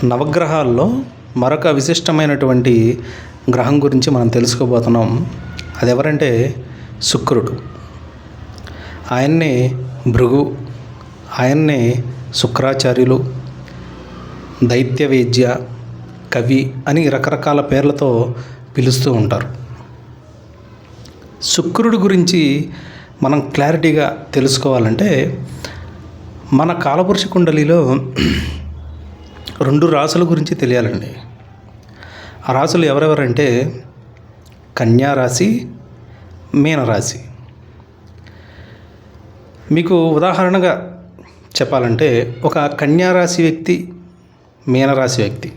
నవగ్రహాల్లో మరొక విశిష్టమైనటువంటి గ్రహం గురించి మనం తెలుసుకోబోతున్నాం. అది ఎవరంటే శుక్రుడు. ఆయన్నే భృగు, ఆయన్నే శుక్రాచార్యులు, దైత్యవేద్య, కవి అని రకరకాల పేర్లతో పిలుస్తూ ఉంటారు. శుక్రుడి గురించి మనం క్లారిటీగా తెలుసుకోవాలంటే మన కాలపురుష కుండలిలో 2 రాసుల గురించి తెలియాలండి. ఆ రాసులు ఎవరెవరంటే కన్యా రాశి, మీనరాశి. మీకు ఉదాహరణగా చెప్పాలంటే ఒక కన్యా రాశి వ్యక్తి, మీనరాశి వ్యక్తి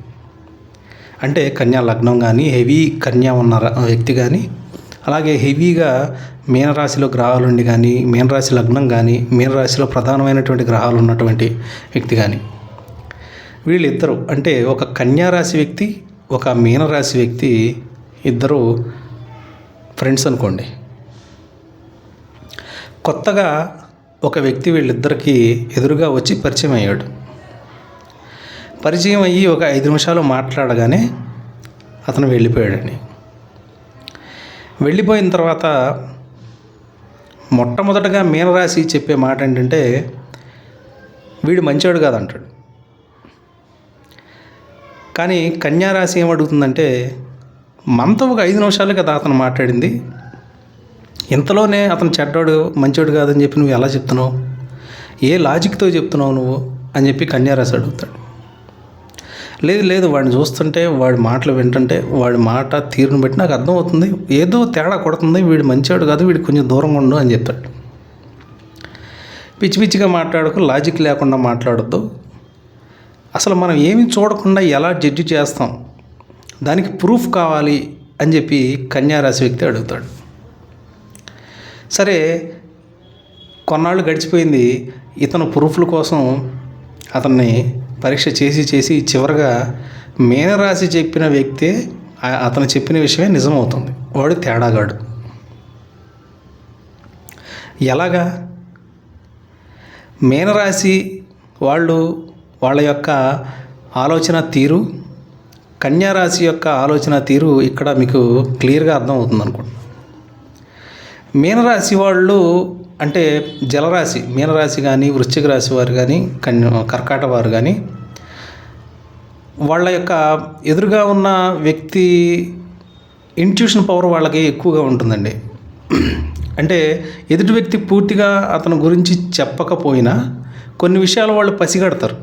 అంటే కన్యా లగ్నం కానీ హెవీ కన్యా ఉన్న వ్యక్తి కానీ, అలాగే హెవీగా మీనరాశిలో గ్రహాలు ఉండి కానీ, మీనరాశి లగ్నం కానీ, మీనరాశిలో ప్రధానమైనటువంటి గ్రహాలు ఉన్నటువంటి వ్యక్తి కానీ, వీళ్ళిద్దరూ అంటే ఒక కన్యా రాశి వ్యక్తి, ఒక మీనరాశి వ్యక్తి ఇద్దరు ఫ్రెండ్స్ అనుకోండి. కొత్తగా ఒక వ్యక్తి వీళ్ళిద్దరికీ ఎదురుగా వచ్చి పరిచయం అయ్యాడు. పరిచయం అయ్యి ఒక 5 నిమిషాలు మాట్లాడగానే అతను వెళ్ళిపోయాడండి. వెళ్ళిపోయిన తర్వాత మొట్టమొదటగా మీనరాశి చెప్పే మాట ఏంటంటే వీడు మంచివాడు కాదంటాడు. కానీ కన్యారాశి ఏమడుగుతుందంటే మనతో ఒక 5 నిమిషాలు కదా అతను మాట్లాడింది, ఇంతలోనే అతను చెడ్డాడు మంచివాడు కాదని చెప్పి నువ్వు ఎలా చెప్తున్నావు, ఏ లాజిక్తో చెప్తున్నావు నువ్వు అని చెప్పి కన్యారాశి అడుగుతాడు. లేదు లేదు, వాడిని చూస్తుంటే వాడి మాటలు వింటుంటే వాడి మాట తీరును బట్టి నాకు అర్థమవుతుంది, ఏదో తేడా కొడుతుంది, వీడు మంచివాడు కాదు, వీడు కొంచెం దూరంగా ఉండు అని చెప్తాడు. పిచ్చి పిచ్చిగా మాట్లాడకు, లాజిక్ లేకుండా మాట్లాడద్దు, అసలు మనం ఏమీ చూడకుండా ఎలా జడ్జి చేస్తాం, దానికి ప్రూఫ్ కావాలి అని చెప్పి కన్యారాశి వ్యక్తి అడుగుతాడు. సరే, కొన్నాళ్ళు గడిచిపోయింది. ఇతను ప్రూఫ్ల కోసం అతన్ని పరీక్ష చేసి చివరగా మీనరాశి చెప్పిన వ్యక్తే అతను చెప్పిన విషయమే నిజమవుతుంది. వాడు తేడాగాడు. ఎలాగా? మీనరాశి వాళ్ళ యొక్క ఆలోచన తీరు, కన్యారాశి యొక్క ఆలోచన తీరు ఇక్కడ మీకు క్లియర్గా అర్థమవుతుంది అనుకోండి. మీనరాశి వాళ్ళు అంటే జలరాశి, మీనరాశి కానీ వృశ్చిక రాశి వారు కానీ కర్కాట వారు కానీ వాళ్ళ యొక్క ఎదురుగా ఉన్న వ్యక్తి ఇంట్యూషన్ పవర్ వాళ్ళకి ఎక్కువగా ఉంటుందండి. అంటే ఎదుటి వ్యక్తి పూర్తిగా అతని గురించి చెప్పకపోయినా కొన్ని విషయాలు వాళ్ళు పసిగడతారు.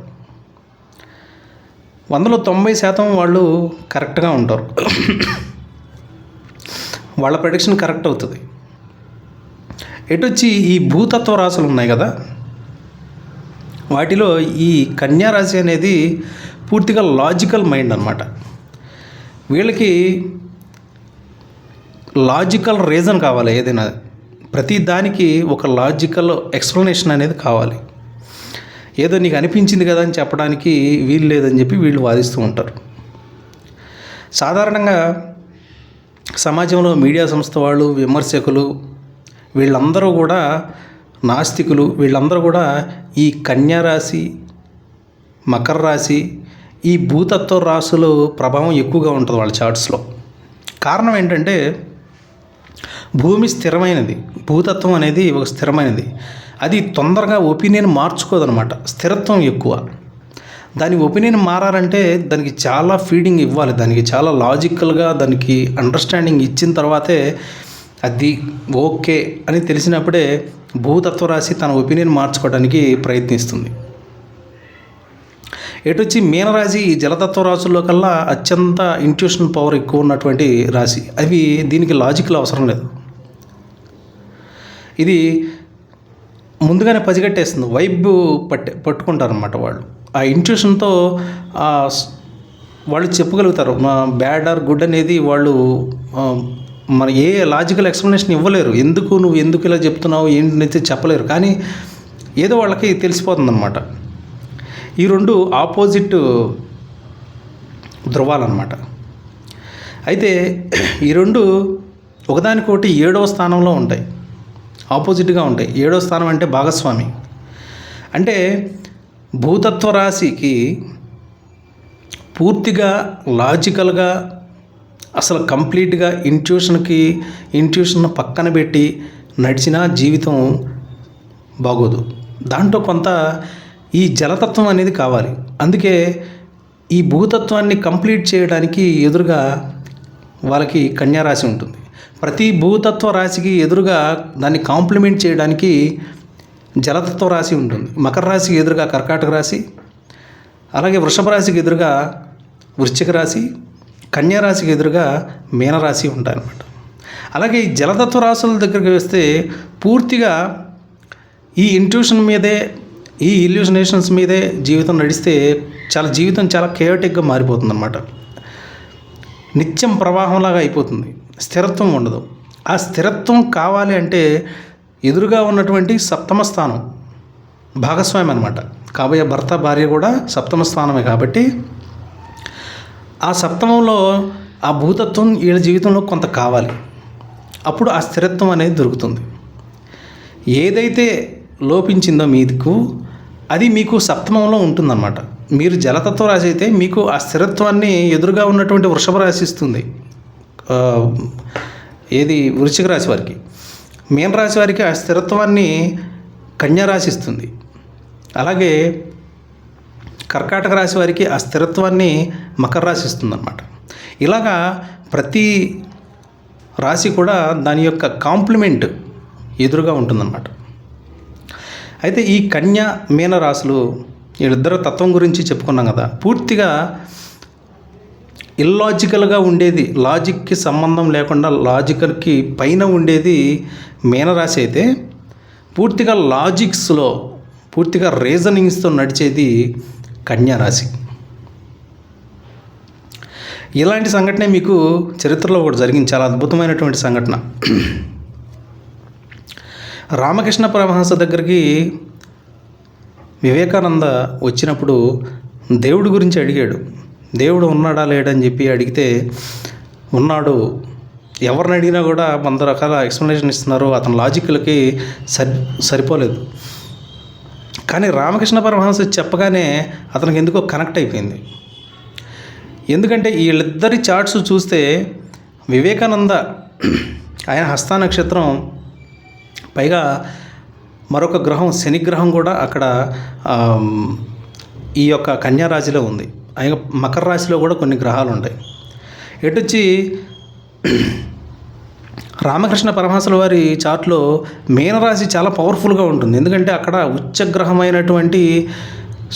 100లో 90% వాళ్ళు కరెక్ట్గా ఉంటారు. వాళ్ళ ప్రెడిక్షన్ కరెక్ట్ అవుతుంది. ఎటొచ్చి ఈ భూతత్వ రాశులు ఉన్నాయి కదా, వాటిలో ఈ కన్యా రాశి అనేది పూర్తిగా లాజికల్ మైండ్ అన్నమాట. వీళ్ళకి లాజికల్ రీజన్ కావాలి. ఏదైనా ప్రతి దానికి ఒక లాజికల్ ఎక్స్ప్లెనేషన్ అనేది కావాలి. ఏదో నీకు అనిపించింది కదా అని చెప్పడానికి వీలు లేదని చెప్పి వీళ్ళు వాదిస్తూ ఉంటారు. సాధారణంగా సమాజంలో మీడియా సంస్థ వాళ్ళు, విమర్శకులు, వీళ్ళందరూ కూడా నాస్తికులు. వీళ్ళందరూ కూడా ఈ కన్యా రాశి, మకర రాశి, ఈ భూతత్వ రాశులు ప్రభావం ఎక్కువగా ఉంటుంది వాళ్ళ చార్ట్స్లో. కారణం ఏంటంటే భూమి స్థిరమైనది, భూతత్వం అనేది ఒక స్థిరమైనది. అది తొందరగా ఒపీనియన్ మార్చుకోదనమాట. స్థిరత్వం ఎక్కువ. దాని ఒపీనియన్ మారాలంటే దానికి చాలా ఫీడింగ్ ఇవ్వాలి, దానికి చాలా లాజికల్గా దానికి అండర్స్టాండింగ్ ఇచ్చిన తర్వాతే అది ఓకే అని తెలిసినప్పుడే భూతత్వ రాశి తన ఒపీనియన్ మార్చుకోవడానికి ప్రయత్నిస్తుంది. ఎటొచ్చి మీనరాశి ఈ జలతత్వ రాశుల్లో కల్లా అత్యంత ఇంట్యూషన్ పవర్ ఎక్కువ ఉన్నటువంటి రాశి. అవి దీనికి లాజికల్ అవసరం లేదు. ఇది ముందుగానే పసిగట్టేస్తుంది, వైబ్ పట్టుకుంటారనమాట వాళ్ళు. ఆ ఇంట్యూషన్తో వాళ్ళు చెప్పగలుగుతారు. బ్యాడ్ ఆర్ గుడ్ అనేది వాళ్ళు మన ఏ లాజికల్ ఎక్స్ప్లెనేషన్ ఇవ్వలేరు. నువ్వు ఎందుకు ఇలా చెప్తున్నావు ఏంటైతే చెప్పలేరు. కానీ ఏదో వాళ్ళకి తెలిసిపోతుంది అనమాట. ఈ 2 ఆపోజిట్ ధృవాలన్నమాట. అయితే ఈ 2 ఒకదానికొకటి 7వ స్థానంలో ఉంటాయి, ఆపోజిట్గా ఉంటాయి. 7వ స్థానం అంటే భాగస్వామి. అంటే భూతత్వ రాశికి పూర్తిగా లాజికల్గా అసలు కంప్లీట్గా ఇంట్యూషన్ పక్కన పెట్టి నడిచిన జీవితం బాగోదు. దాంట్లో కొంత ఈ జలతత్వం అనేది కావాలి. అందుకే ఈ భూతత్వాన్ని కంప్లీట్ చేయడానికి ఎదురుగా వాళ్ళకి కన్యారాశి ఉంటుంది. ప్రతి భూతత్వ రాశికి ఎదురుగా దాన్ని కాంప్లిమెంట్ చేయడానికి జలతత్వ రాశి ఉంటుంది. మకర రాశికి ఎదురుగా కర్కాటక రాశి, అలాగే వృషభ రాశికి ఎదురుగా వృశ్చిక రాశి, కన్యా రాశికి ఎదురుగా మీనరాశి ఉంటాయన్నమాట. అలాగే ఈ జలతత్వ రాశుల దగ్గరికి వస్తే పూర్తిగా ఈ ఇంట్యూషన్ మీదే, ఈ ఇల్యూషనేషన్స్ మీదే జీవితం నడిస్తే జీవితం చాలా కేయోటిక్గా మారిపోతుంది అన్నమాట. నిత్యం ప్రవాహంలాగా అయిపోతుంది, స్థిరత్వం ఉండదు. ఆ స్థిరత్వం కావాలి అంటే ఎదురుగా ఉన్నటువంటి సప్తమ స్థానం భాగస్వామి అనమాట. కాబోయే భర్త భార్య కూడా సప్తమ స్థానమే. కాబట్టి ఆ సప్తమంలో ఆ భూతత్వం వీళ్ళ జీవితంలో కొంత కావాలి. అప్పుడు ఆ స్థిరత్వం అనేది దొరుకుతుంది. ఏదైతే లోపించిందో మీకు అది మీకు సప్తమంలో ఉంటుందన్నమాట. మీరు జలతత్వ రాశి అయితే మీకు ఆ స్థిరత్వాన్ని ఎదురుగా ఉన్నటువంటి వృషభ రాశి ఇస్తుంది. ఏది వృశ్చిక రాశి వారికి, మీన రాశి వారికి ఆ స్థిరత్వాన్ని కన్యా రాశి ఇస్తుంది. అలాగే కర్కాటక రాశి వారికి ఆ స్థిరత్వాన్ని మకర రాశి ఇస్తుందన్నమాట. ఇలాగా ప్రతి రాశి కూడా దాని యొక్క కాంప్లిమెంట్ ఎదురుగా ఉంటుందన్నమాట. అయితే ఈ కన్యా మీన రాశులు వీళ్ళిద్దరు తత్వం గురించి చెప్పుకున్నాం కదా. పూర్తిగా ఇల్లాజికల్గా ఉండేది, లాజిక్కి సంబంధం లేకుండా లాజికల్కి పైన ఉండేది మీనరాశి అయితే, పూర్తిగా లాజిక్స్లో పూర్తిగా రీజనింగ్స్తో నడిచేది కన్యారాశి. ఇలాంటి సంఘటనే మీకు చరిత్రలో ఒకటి జరిగింది, చాలా అద్భుతమైనటువంటి సంఘటన. రామకృష్ణ పరమహంస దగ్గరికి వివేకానంద వచ్చినప్పుడు దేవుడి గురించి అడిగాడు. దేవుడు ఉన్నాడా లేడని చెప్పి అడిగితే ఉన్నాడు. ఎవరిని అడిగినా కూడా 100 రకాల ఎక్స్ప్లెనేషన్ ఇస్తున్నారు. అతని లాజిక్లకి సరిపోలేదు. కానీ రామకృష్ణ పరమహంస చెప్పగానే అతనికి ఎందుకో కనెక్ట్ అయిపోయింది. ఎందుకంటే వీళ్ళిద్దరి చార్ట్స్ చూస్తే వివేకానంద ఆయన హస్త నక్షత్రం, పైగా మరొక గ్రహం శని గ్రహం కూడా అక్కడ ఈ యొక్క కన్యా రాశిలో ఉంది. ఆయన మకర రాశిలో కూడా కొన్ని గ్రహాలు ఉంటాయి. ఎటొచ్చి రామకృష్ణ పరమహంసల వారి చార్ట్లో మీనరాశి చాలా పవర్ఫుల్గా ఉంటుంది. ఎందుకంటే అక్కడ ఉచ్చగ్రహమైనటువంటి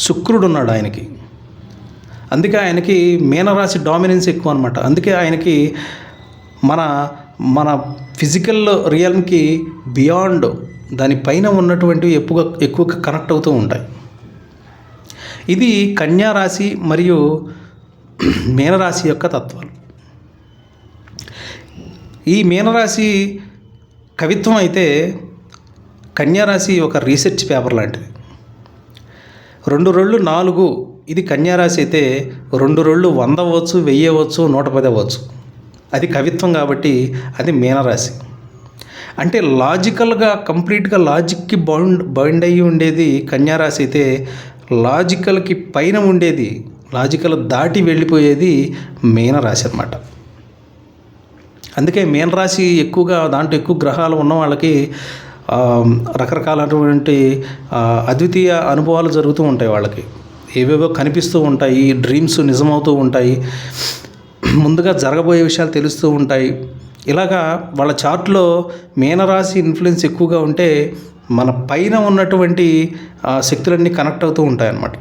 శుక్రుడు ఉన్నాడు ఆయనకి. అందుకే ఆయనకి మీనరాశి డామినెన్స్ ఎక్కువ అనమాట. అందుకే ఆయనకి మన ఫిజికల్ రియల్కి బియాండ్ దానిపైన ఉన్నటువంటివి ఎక్కువగా కనెక్ట్ అవుతూ ఉంటాయి. ఇది కన్యా రాశి మరియు మీనరాశి యొక్క తత్వాలు. ఈ మీనరాశి కవిత్వం అయితే కన్యారాశి ఒక రీసెర్చ్ పేపర్ లాంటిది. 2 రెళ్ళు 4 ఇది కన్యారాశి అయితే 2 రెళ్ళు 100 అవ్వచ్చు, 1000 అవ్వచ్చు, 110 అవ్వచ్చు. అది కవిత్వం కాబట్టి అది మీనరాశి. అంటే లాజికల్గా కంప్లీట్గా లాజిక్కి బౌండ్ అయ్యి ఉండేది కన్యారాశి అయితే, లాజికల్కి పైన ఉండేది, లాజికల్ దాటి వెళ్ళిపోయేది మీనరాశి అన్నమాట. అందుకే మీనరాశి ఎక్కువగా దాంట్లో ఎక్కువ గ్రహాలు ఉన్న వాళ్ళకి రకరకాలైనటువంటి అద్వితీయ అనుభవాలు జరుగుతూ ఉంటాయి. వాళ్ళకి ఏవేవో కనిపిస్తూ ఉంటాయి, డ్రీమ్స్ నిజమవుతూ ఉంటాయి, ముందుగా జరగబోయే విషయాలు తెలుస్తూ ఉంటాయి. ఇలాగా వాళ్ళ చార్ట్లో మీనరాశి ఇన్ఫ్లుయెన్స్ ఎక్కువగా ఉంటే మన పైన ఉన్నటువంటి శక్తులన్నీ కనెక్ట్ అవుతూ ఉంటాయి అన్నమాట.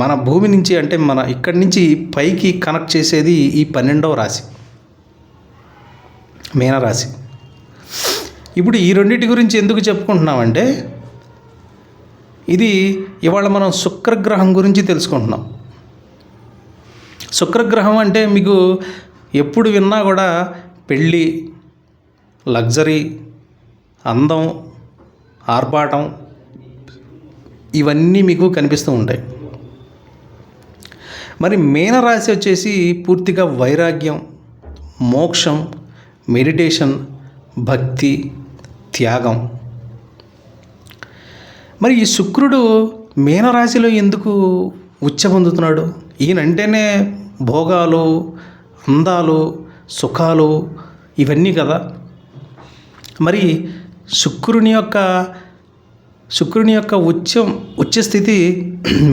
మన భూమి నుంచి అంటే మన ఇక్కడి నుంచి పైకి కనెక్ట్ చేసేది ఈ 12వ రాశి మీనరాశి. ఇప్పుడు ఈ రెండింటి గురించి ఎందుకు చెప్పుకుంటున్నామంటే, ఇది ఇవాళ మనం శుక్రగ్రహం గురించి తెలుసుకుంటున్నాం. శుక్రగ్రహం అంటే మీకు ఎప్పుడు విన్నా కూడా పెళ్ళి, లగ్జరీ, అందం, ఆర్భాటం ఇవన్నీ మీకు కనిపిస్తూ ఉంటాయి. మరి మీనరాశి వచ్చేసి పూర్తిగా వైరాగ్యం, మోక్షం, మెడిటేషన్, భక్తి, త్యాగం. మరి ఈ శుక్రుడు మీనరాశిలో ఎందుకు ఉచ్చ పొందుతున్నాడు? ఈయనంటేనే భోగాలు, అందాలు, సుఖాలు ఇవన్నీ కదా. మరి శుక్రుని యొక్క ఉచ్చ స్థితి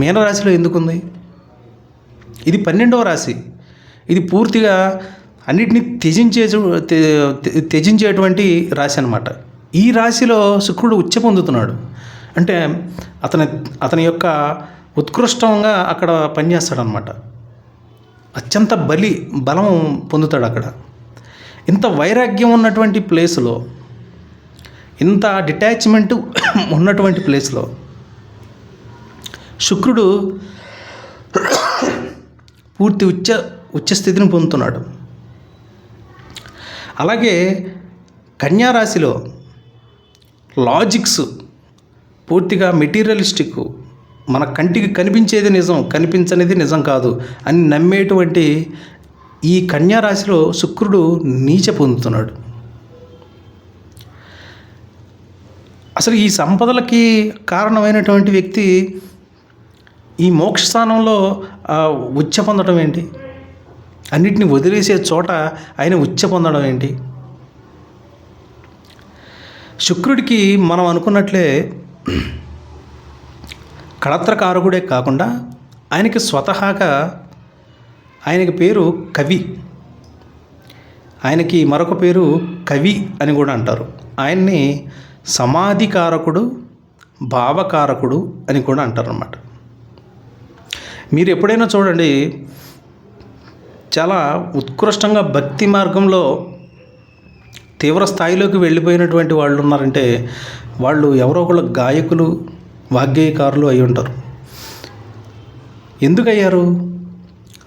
మీనరాశిలో ఎందుకుంది? ఇది 12వ రాశి. ఇది పూర్తిగా అన్నిటినీ త్యజించేటువంటి రాశి అన్నమాట. ఈ రాశిలో శుక్రుడు ఉచ్చ పొందుతున్నాడు అంటే అతని యొక్క ఉత్కృష్టంగా అక్కడ పనిచేస్తాడనమాట. అత్యంత బలం పొందుతాడు అక్కడ. ఇంత వైరాగ్యం ఉన్నటువంటి ప్లేస్లో, ఇంత డిటాచ్మెంట్ ఉన్నటువంటి ప్లేస్లో శుక్రుడు పూర్తి ఉచ్చస్థితిని పొందుతున్నాడు. అలాగే కన్యారాశిలో లాజిక్స్, పూర్తిగా మెటీరియలిస్టిక్, మన కంటికి కనిపించేది నిజం, కనిపించనిది నిజం కాదు అని నమ్మేటువంటి ఈ కన్యారాశిలో శుక్రుడు నీచ పొందుతున్నాడు. అసలు ఈ సంపదలకి కారణమైనటువంటి వ్యక్తి ఈ మోక్షస్థానంలో ఉచ్చ పొందడం ఏంటి? అన్నిటిని వదిలేసే చోట ఆయన ఉచ్చ పొందడం ఏంటి? శుక్రుడికి మనం అనుకున్నట్లే కళత్రకారకుడే కాకుండా ఆయనకి స్వతహాగా ఆయనకి పేరు కవి. ఆయనకి మరొక పేరు కవి అని కూడా అంటారు. ఆయన్ని సమాధికారకుడు, భావకారకుడు అని కూడా అంటారు అన్నమాట. మీరు ఎప్పుడైనా చూడండి, చాలా ఉత్కృష్టంగా భక్తి మార్గంలో తీవ్ర స్థాయిలోకి వెళ్ళిపోయినటువంటి వాళ్ళు ఉన్నారంటే వాళ్ళు ఎవరో ఒకళ్ళు గాయకులు, వాగ్గేయకారులు అయి ఉంటారు. ఎందుకయ్యారు?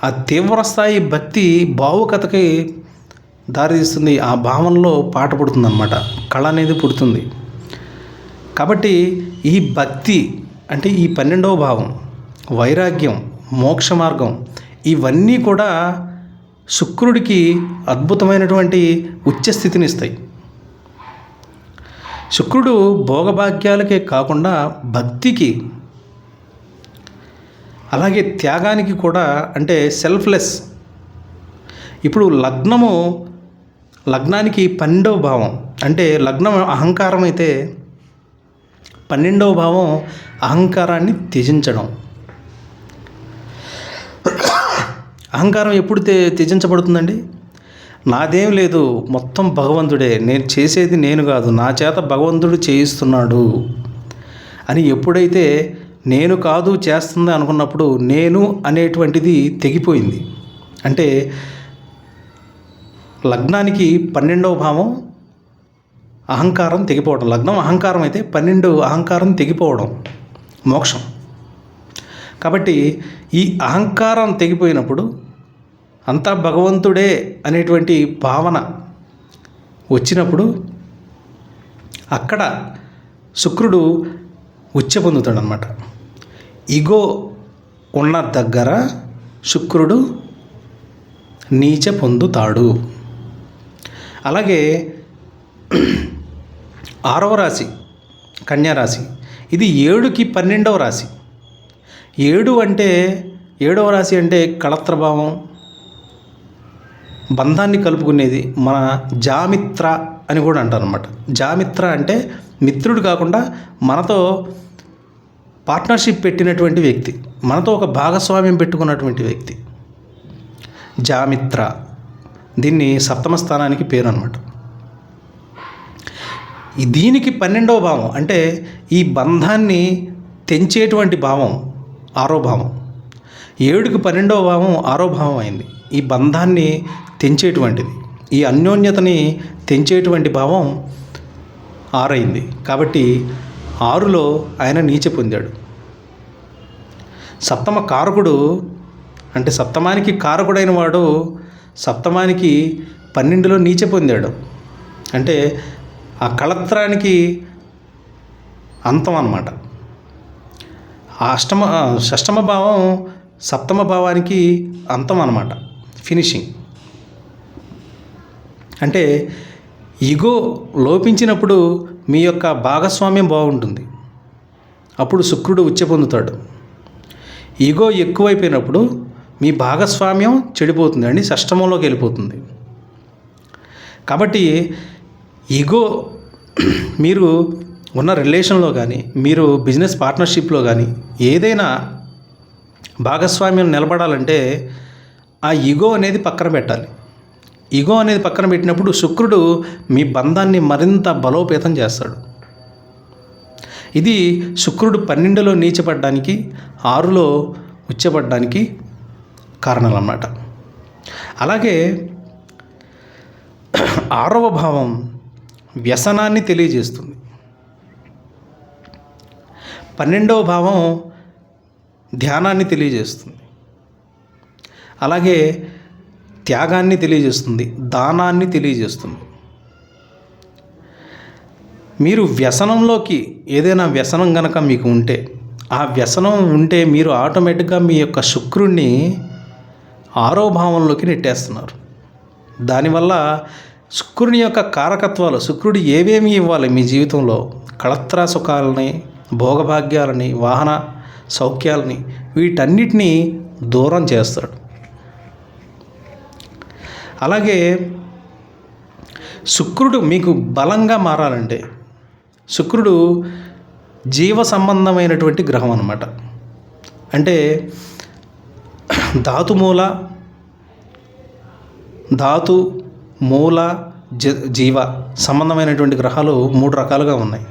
ఆ తీవ్రస్థాయి భక్తి భావుకథకి దారితీస్తుంది. ఆ భావనలో పాట పుడుతుందన్నమాట, కళ అనేది పుడుతుంది. కాబట్టి ఈ భక్తి అంటే ఈ 12వ భావం, వైరాగ్యం, మోక్ష మార్గం, ఇవన్నీ కూడా శుక్రుడికి అద్భుతమైనటువంటి ఉచ్చస్థితిని ఇస్తాయి. శుక్రుడు భోగభాగ్యాలకే కాకుండా భక్తికి, అలాగే త్యాగానికి కూడా, అంటే సెల్ఫ్లెస్. ఇప్పుడు లగ్నానికి 12వ భావం, అంటే లగ్నం అహంకారం అయితే 12వ భావం అహంకారాన్ని త్యజించడం. అహంకారం ఎప్పుడు త్యజించబడుతుందండి? నాదేం లేదు, మొత్తం భగవంతుడే, నేను చేసేది నేను కాదు, నా చేత భగవంతుడు చేయిస్తున్నాడు అని ఎప్పుడైతే నేను కాదు చేస్తుంది అనుకున్నప్పుడు నేను అనేటువంటిది తెగిపోయింది. అంటే లగ్నానికి 12వ భావం అహంకారం తెగిపోవడం. లగ్నం అహంకారం అయితే 12 అహంకారం తెగిపోవడం మోక్షం. కాబట్టి ఈ అహంకారం తెగిపోయినప్పుడు అంతా భగవంతుడే అనేటువంటి భావన వచ్చినప్పుడు అక్కడ శుక్రుడు ఉచ్చ పొందుతాడనమాట. ఈగో ఉన్న దగ్గర శుక్రుడు నీచ పొందుతాడు. అలాగే 6వ రాశి కన్యారాశి. ఇది 7కి 12వ రాశి. 7వ రాశి అంటే కళత్రభావం, బంధాన్ని కలుపుకునేది. మన జామిత్ర అని కూడా అంటారు అన్నమాట. జామిత్ర అంటే మిత్రుడు కాకుండా మనతో పార్ట్నర్షిప్ పెట్టినటువంటి వ్యక్తి, మనతో ఒక భాగస్వామ్యం పెట్టుకున్నటువంటి వ్యక్తి జామిత్ర. దీన్ని సప్తమ స్థానానికి పేరు అన్నమాట. దీనికి 12వ భావం అంటే ఈ బంధాన్ని తెంచేటువంటి భావం 6వ భావం. 7కి 12వ భావం 6వ భావం అయింది. ఈ బంధాన్ని తెంచేటువంటిది, ఈ అన్యోన్యతని తెంచేటువంటి భావం 6 అయింది. కాబట్టి 6లో ఆయన నీచ పొందాడు. సప్తమ కారకుడు అంటే సప్తమానికి కారకుడైన వాడు సప్తమానికి 12లో నీచ పొందాడు. అంటే ఆ కళత్రానికి అంతం అన్నమాట. ఆ షష్టమ భావం సప్తమ భావానికి అంతం అన్నమాట, ఫినిషింగ్. అంటే ఈగో లోపించినప్పుడు మీ యొక్క భాగస్వామ్యం బాగుంటుంది, అప్పుడు శుక్రుడు ఉచ్చ పొందుతాడు. ఈగో ఎక్కువైపోయినప్పుడు మీ భాగస్వామ్యం చెడిపోతుంది అండి, షష్టమంలోకి వెళ్ళిపోతుంది. కాబట్టి ఈగో మీరు ఉన్న రిలేషన్లో కానీ, మీరు బిజినెస్ పార్ట్నర్షిప్లో కానీ ఏదైనా భాగస్వామ్యం నిలబడాలంటే ఆ ఈగో అనేది పక్కన పెట్టాలి. ఈగో అనేది పక్కన పెట్టినప్పుడు శుక్రుడు మీ బంధాన్ని మరింత బలోపేతం చేస్తాడు. ఇది శుక్రుడు 12లో నీచపడ్డానికి, 6లో ఉచ్చపడ్డానికి కారణాలు అన్నమాట. అలాగే 6వ భావం వ్యసనాన్ని తెలియజేస్తుంది. 12వ భావం ధ్యానాన్ని తెలియజేస్తుంది. అలాగే త్యాగాన్ని తెలియజేస్తుంది, దానాన్ని తెలియజేస్తుంది. మీరు వ్యసనంలోకి ఏదైనా వ్యసనం కనుక మీకు ఉంటే, ఆ వ్యసనం ఉంటే మీరు ఆటోమేటిక్గా మీ యొక్క శుక్రుడిని 6వ భావంలోకి నెట్టేస్తున్నారు. దానివల్ల శుక్రుని యొక్క కారకత్వాలు, శుక్రుడు ఏవేమి ఇవ్వాలి మీ జీవితంలో, కళత్రా సుఖాలని, భోగభాగ్యాలని, వాహన సౌఖ్యాలని, వీటన్నిటినీ దూరం చేస్తాడు. అలాగే శుక్రుడు మీకు బలంగా మారాలంటే, శుక్రుడు జీవ సంబంధమైనటువంటి గ్రహం అన్నమాట. అంటే ధాతు మూల జీవ సంబంధమైనటువంటి గ్రహాలు 3 రకాలుగా ఉన్నాయి.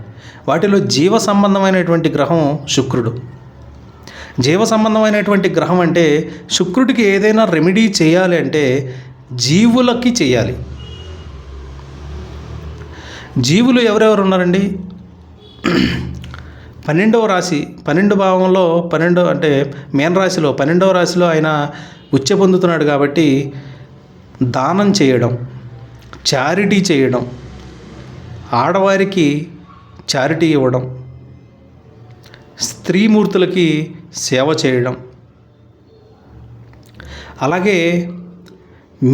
వాటిలో జీవ సంబంధమైనటువంటి గ్రహం శుక్రుడు. జీవ సంబంధమైనటువంటి గ్రహం అంటే శుక్రుడికి ఏదైనా రెమెడీ చేయాలి అంటే జీవులకి చేయాలి. జీవులు ఎవరెవరు ఉన్నారండి? 12వ రాశి, 12 భావంలో 12 అంటే మీన రాశిలో 12వ రాశిలో ఆయన ఉచ్చ పొందుతున్నాడు కాబట్టి దానం చేయడం, చారిటీ చేయడం, ఆడవారికి చారిటీ ఇవ్వడం, స్త్రీమూర్తులకి సేవ చేయడం, అలాగే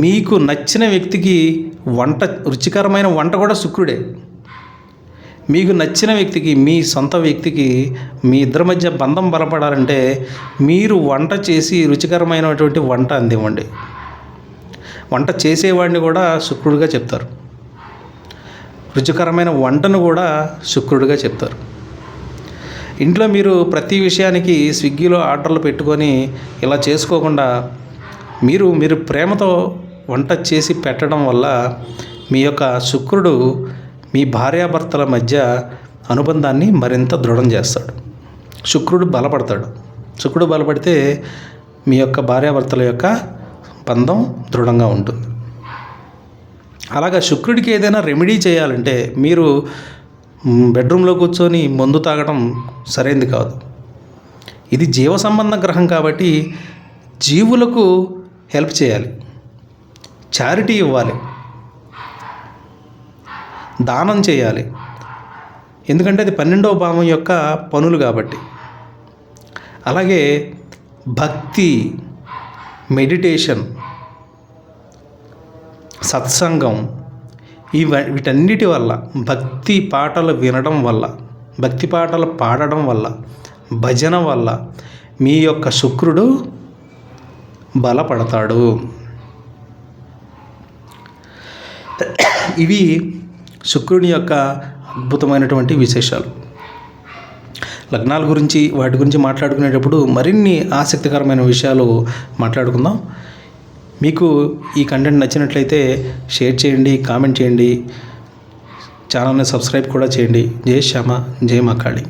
మీకు నచ్చిన వ్యక్తికి రుచికరమైన వంట కూడా శుక్రుడే. మీకు నచ్చిన వ్యక్తికి, మీ సొంత వ్యక్తికి, మీ ఇద్దరి మధ్య బంధం బలపడాలంటే మీరు వంట చేసి రుచికరమైనటువంటి వంట అందివ్వండి. వంట చేసేవాడిని కూడా శుక్రుడిగా చెప్తారు, రుచికరమైన వంటను కూడా శుక్రుడిగా చెప్తారు. ఇంట్లో మీరు ప్రతి విషయానికి స్విగ్గీలో ఆర్డర్లు పెట్టుకొని ఇలా చేసుకోకుండా మీరు ప్రేమతో వంట చేసి పెట్టడం వల్ల మీ యొక్క శుక్రుడు మీ భార్యాభర్తల మధ్య అనుబంధాన్ని మరింత దృఢం చేస్తాడు. శుక్రుడు బలపడతాడు. శుక్రుడు బలపడితే మీ యొక్క భార్యాభర్తల యొక్క బంధం దృఢంగా ఉంటుంది. అలాగా శుక్రుడికి ఏదైనా రెమెడీ చేయాలంటే మీరు బెడ్రూమ్లో కూర్చొని మందు తాగడం సరైనది కాదు. ఇది జీవ సంబంధ గ్రహం కాబట్టి జీవులకు హెల్ప్ చేయాలి, చారిటీ ఇవ్వాలి, దానం చేయాలి. ఎందుకంటే అది 12వ భావం యొక్క పనులు కాబట్టి. అలాగే భక్తి, మెడిటేషన్, సత్సంగం, వీటన్నిటి వల్ల, భక్తి పాటలు వినడం వల్ల, భక్తి పాటలు పాడడం వల్ల, భజన వల్ల మీ యొక్క శుక్రుడు బలపడతాడు. ఇవి శుక్రుని యొక్క అద్భుతమైనటువంటి విశేషాలు. లగ్నాల గురించి, వాటి గురించి మాట్లాడుకునేటప్పుడు మరిన్ని ఆసక్తికరమైన విషయాలు మాట్లాడుకుందాం. మీకు ఈ కంటెంట్ నచ్చినట్లయితే షేర్ చేయండి, కామెంట్ చేయండి, ఛానల్ని సబ్స్క్రైబ్ కూడా చేయండి. జై శ్యామ, జై మా కాళీ.